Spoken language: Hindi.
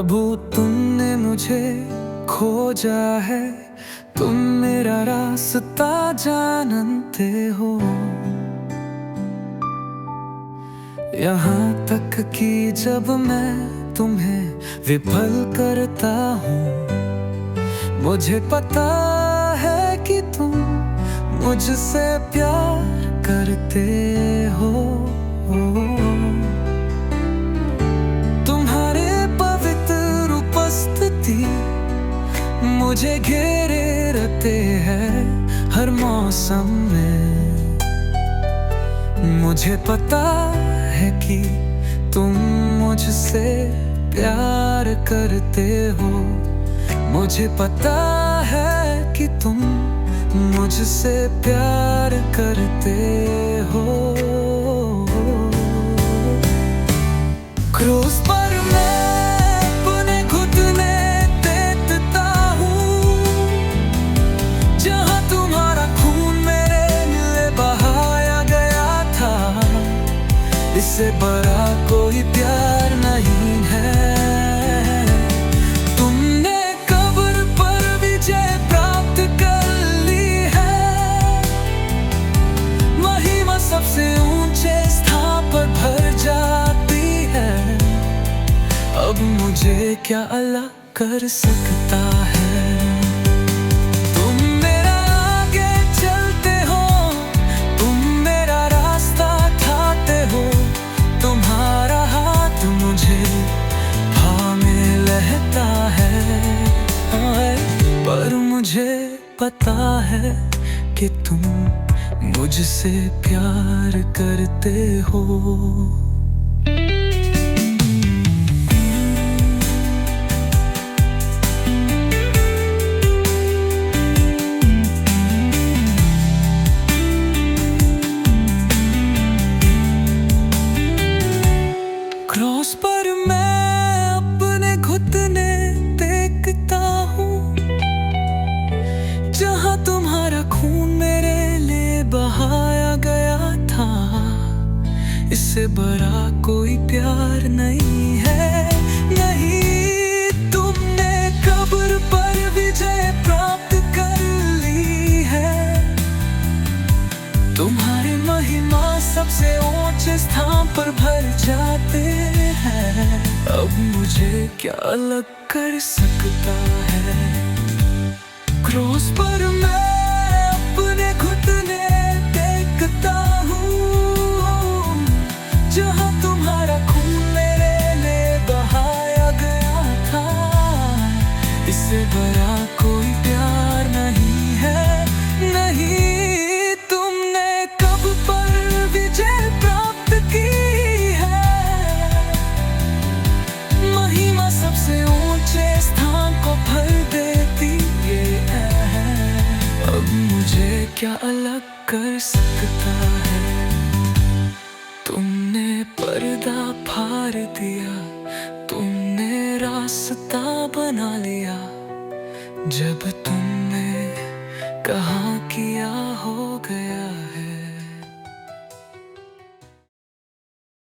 प्रभु तुमने मुझे खोजा है, तुम मेरा रास्ता जानते हो। यहाँ तक कि जब मैं तुम्हें विफल करता हूँ, मुझे पता है कि तुम मुझसे प्यार करते हो। तुम्हारे पवित्र उपस्थिति मुझे घेरे रहते हैं हर मौसम में। मुझे पता है कि तुम मुझसे प्यार करते हो। मुझे पता है कि तुम मुझसे प्यार करते हो। क्रूस पर मैं अपने घुटने टेकता हूँ, जहाँ तुम्हारा खून मेरे लिए बहाया गया था। इससे बड़ा कोई प्यार नहीं है। तुमने कब्र पर विजय प्राप्त कर ली है। महिमा सबसे ऊंचे स्थान पर भर जाती है। अब मुझे क्या अलग कर सकता है? तुम मेरा आगे चलते हो, तुम मेरा रास्ता ठाते हो। तुम्हारा हाथ मुझे थामे रहता है। पर मुझे पता है कि तुम मुझसे प्यार करते हो। क्रॉस पर मैं अपने घुटने टेकता हूँ, जहाँ तुम्हारा खून मेरे लिए बहाया गया था। इससे बड़ा कोई प्यार नहीं है। नहीं, तुमने कब्र पर विजय प्राप्त कर ली है। तुम्हारी महिमा सबसे ऊंचे स्थान पर भर जाते हैं। अब मुझे क्या अलग कर सकता है? क्रॉस पर मैं अपने घुटने टेकता हूँ, जहाँ तुम्हारा खून मेरे लिए बहाया गया था। इससे बड़ा कोई प्यार नहीं है। नहीं, तुमने कब्र पर विजय प्राप्त की है। महिमा सबसे ऊंचे स्थान को भर देती है। अब मुझे क्या अलग कर सकता है? तुमने पर्दा फाड़ दिया, तुमने रास्ता बना लिया। जब तुमने कहा किया हो गया।